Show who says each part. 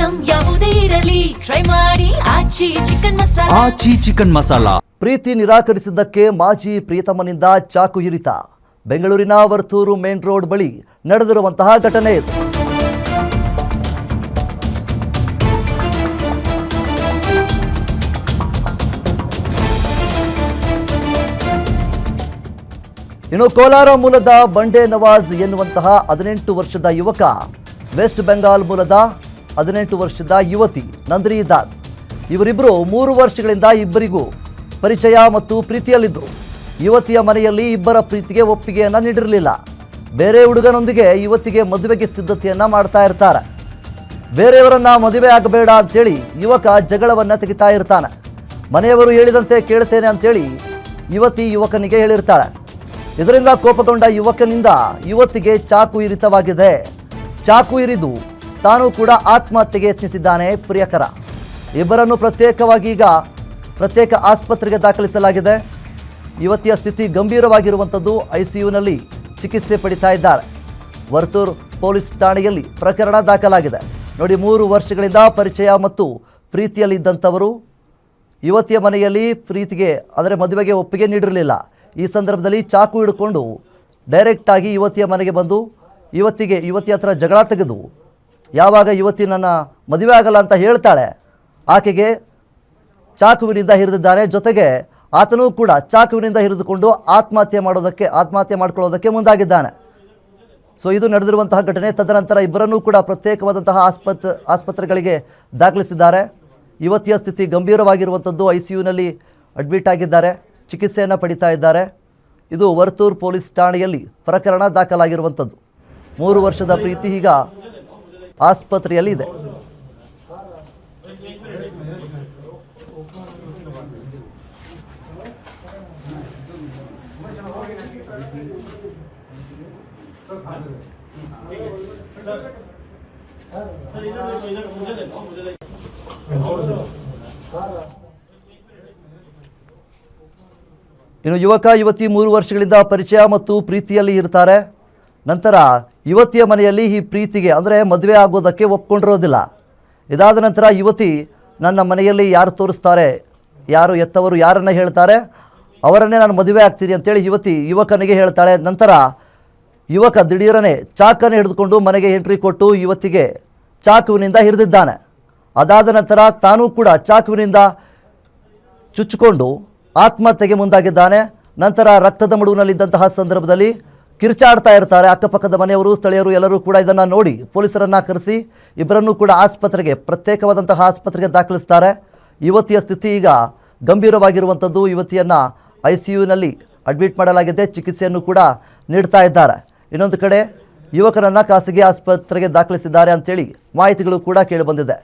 Speaker 1: Item ಯಾವುದೇ ಇರಲಿ try ಮಾಡಿ ಆಚಿ ಚಿಕನ್ ಮಸಾಲಾ.
Speaker 2: ಪ್ರೀತಿ ನಿರಾಕರಿಸಿದ್ದಕ್ಕೆ ಮಾಜಿ ಪ್ರಿಯತಮನಿಂದ ಚಾಕು ಇರಿತ. ಬೆಂಗಳೂರಿನ ವರ್ತೂರು ಮೇನ್ ರೋಡ್ ಬಳಿ ನಡೆದಿರುವಂತಹ ಘಟನೆ ಇದು. ಇನ್ನು ಕೋಲಾರ ಮೂಲದ ಬಂಡೆ ನವಾಜ್ ಎನ್ನುವಂತಹ 18 ವರ್ಷದ ಯುವಕ, ವೆಸ್ಟ್ ಬೆಂಗಾಲ್ ಮೂಲದ 18 ವರ್ಷದ ಯುವತಿ ನಂದಿನಿ ದಾಸ್, ಇವರಿಬ್ಬರು 3 ವರ್ಷಗಳಿಂದ ಇಬ್ಬರಿಗೂ ಪರಿಚಯ ಮತ್ತು ಪ್ರೀತಿಯಲ್ಲಿದ್ದರು. ಯುವತಿಯ ಮನೆಯಲ್ಲಿ ಇಬ್ಬರ ಪ್ರೀತಿಗೆ ಒಪ್ಪಿಗೆಯನ್ನು ನೀಡಿರಲಿಲ್ಲ. ಬೇರೆ ಹುಡುಗನೊಂದಿಗೆ ಯುವತಿಗೆ ಮದುವೆಗೆ ಸಿದ್ಧತೆಯನ್ನು ಮಾಡ್ತಾ ಇರ್ತಾರೆ. ಬೇರೆಯವರನ್ನ ಮದುವೆ ಆಗಬೇಡ ಅಂತೇಳಿ ಯುವಕ ಜಗಳವನ್ನು ತೆಗಿತಾ ಇರ್ತಾನೆ. ಮನೆಯವರು ಹೇಳಿದಂತೆ ಕೇಳ್ತೇನೆ ಅಂತೇಳಿ ಯುವತಿ ಯುವಕನಿಗೆ ಹೇಳಿರ್ತಾಳೆ. ಇದರಿಂದ ಕೋಪಗೊಂಡ ಯುವಕನಿಂದ ಯುವತಿಗೆ ಚಾಕು ಇರಿತವಾಗಿದೆ. ಚಾಕು ಇರಿದು ತಾನು ಕೂಡ ಆತ್ಮಹತ್ಯೆಗೆ ಯತ್ನಿಸಿದ್ದಾನೆ ಪ್ರಿಯಕರ. ಇಬ್ಬರನ್ನು ಪ್ರತ್ಯೇಕ ಆಸ್ಪತ್ರೆಗೆ ದಾಖಲಿಸಲಾಗಿದೆ. ಯುವತಿಯ ಸ್ಥಿತಿ ಗಂಭೀರವಾಗಿರುವಂಥದ್ದು. ಐಸಿಯುನಲ್ಲಿ ಚಿಕಿತ್ಸೆ ಪಡಿತಾ ಇದ್ದಾರೆ. ವರ್ತೂರು ಪೊಲೀಸ್ ಠಾಣೆಯಲ್ಲಿ ಪ್ರಕರಣ ದಾಖಲಾಗಿದೆ. ನೋಡಿ, 3 ವರ್ಷಗಳಿಂದ ಪರಿಚಯ ಮತ್ತು ಪ್ರೀತಿಯಲ್ಲಿದ್ದಂಥವರು ಯುವತಿಯ ಮನೆಯಲ್ಲಿ ಪ್ರೀತಿಗೆ ಅಂದರೆ ಮದುವೆಗೆ ಒಪ್ಪಿಗೆ ನೀಡಿರಲಿಲ್ಲ. ಈ ಸಂದರ್ಭದಲ್ಲಿ ಚಾಕು ಹಿಡ್ಕೊಂಡು ಡೈರೆಕ್ಟಾಗಿ ಯುವತಿಯ ಮನೆಗೆ ಬಂದು ಯುವತಿ ಹತ್ರ ಜಗಳ ತೆಗೆದು, ಯಾವಾಗ ಯುವತಿ ನನ್ನ ಮದುವೆ ಆಗಲ್ಲ ಅಂತ ಹೇಳ್ತಾಳೆ, ಆಕೆಗೆ ಚಾಕುವಿನಿಂದ ಹಿಡಿದಿದ್ದಾನೆ. ಜೊತೆಗೆ ಆತನೂ ಕೂಡ ಚಾಕುವಿನಿಂದ ಹಿಡಿದುಕೊಂಡು ಆತ್ಮಹತ್ಯೆ ಮಾಡ್ಕೊಳ್ಳೋದಕ್ಕೆ ಮುಂದಾಗಿದ್ದಾನೆ. ಸೊ ಇದು ನಡೆದಿರುವಂತಹ ಘಟನೆ. ತದನಂತರ ಇಬ್ಬರನ್ನೂ ಕೂಡ ಪ್ರತ್ಯೇಕವಾದಂತಹ ಆಸ್ಪತ್ರೆಗಳಿಗೆ ದಾಖಲಿಸಿದ್ದಾರೆ. ಯುವತಿಯ ಸ್ಥಿತಿ ಗಂಭೀರವಾಗಿರುವಂಥದ್ದು. ಐಸಿಯುನಲ್ಲಿ ಅಡ್ಮಿಟ್ ಆಗಿದ್ದಾರೆ, ಚಿಕಿತ್ಸೆಯನ್ನು ಪಡಿತಾ ಇದ್ದಾರೆ. ಇದು ವರ್ತೂರು ಪೊಲೀಸ್ ಠಾಣೆಯಲ್ಲಿ ಪ್ರಕರಣ ದಾಖಲಾಗಿರುವಂಥದ್ದು. 3 ವರ್ಷದ ಪ್ರೀತಿ ಈಗ ಆಸ್ಪತ್ರೆಯಲ್ಲಿ ಇದೆ. ಇನ್ನು ಯುವಕ ಯುವತಿ 3 ವರ್ಷಗಳಿಂದ ಪರಿಚಯ ಮತ್ತು ಪ್ರೀತಿಯಲ್ಲಿ ಇರ್ತಾರೆ. ನಂತರ ಯುವತಿಯ ಮನೆಯಲ್ಲಿ ಈ ಪ್ರೀತಿಗೆ ಅಂದರೆ ಮದುವೆ ಆಗೋದಕ್ಕೆ ಒಪ್ಕೊಂಡಿರೋದಿಲ್ಲ. ಇದಾದ ನಂತರ ಯುವತಿ ನನ್ನ ಮನೆಯಲ್ಲಿ ಯಾರು ತೋರಿಸ್ತಾರೆ, ಯಾರು ಎತ್ತವರು ಯಾರನ್ನು ಹೇಳ್ತಾರೆ ಅವರನ್ನೇ ನಾನು ಮದುವೆ ಆಗ್ತೀನಿ ಅಂತೇಳಿ ಯುವತಿ ಯುವಕನಿಗೆ ಹೇಳ್ತಾಳೆ. ನಂತರ ಯುವಕ ದಿಢೀರನೆ ಚಾಕನ್ನು ಹಿಡಿದುಕೊಂಡು ಮನೆಗೆ ಎಂಟ್ರಿ ಕೊಟ್ಟು ಯುವತಿಗೆ ಚಾಕುವಿನಿಂದ ಹಿಡಿದಿದ್ದಾನೆ. ಅದಾದ ನಂತರ ತಾನೂ ಕೂಡ ಚಾಕುವಿನಿಂದ ಚುಚ್ಚಿಕೊಂಡು ಆತ್ಮಹತ್ಯೆಗೆ ಮುಂದಾಗಿದ್ದಾನೆ. ನಂತರ ರಕ್ತದ ಮಡುವಿನಲ್ಲಿದ್ದಂತಹ ಸಂದರ್ಭದಲ್ಲಿ ಕಿರ್ಚಾಡ್ತಾ ಇರ್ತಾರೆ. ಅಕ್ಕಪಕ್ಕದ ಮನೆಯವರು, ಸ್ಥಳೀಯರು ಎಲ್ಲರೂ ಕೂಡ ಇದನ್ನು ನೋಡಿ ಪೊಲೀಸರನ್ನು ಕರೆಸಿ ಇಬ್ಬರನ್ನೂ ಕೂಡ ಪ್ರತ್ಯೇಕವಾದಂತಹ ಆಸ್ಪತ್ರೆಗೆ ದಾಖಲಿಸ್ತಾರೆ. ಯುವತಿಯ ಸ್ಥಿತಿ ಈಗ ಗಂಭೀರವಾಗಿರುವಂಥದ್ದು. ಯುವತಿಯನ್ನು ಐಸಿಯುನಲ್ಲಿ ಅಡ್ಮಿಟ್ ಮಾಡಲಾಗಿದೆ, ಚಿಕಿತ್ಸೆಯನ್ನು ಕೂಡ ನೀಡ್ತಾ ಇದ್ದಾರೆ. ಇನ್ನೊಂದು ಕಡೆ ಯುವಕನನ್ನು ಖಾಸಗಿ ಆಸ್ಪತ್ರೆಗೆ ದಾಖಲಿಸಿದ್ದಾರೆ ಅಂತೇಳಿ ಮಾಹಿತಿಗಳು ಕೂಡ ಕೇಳಿಬಂದಿದೆ.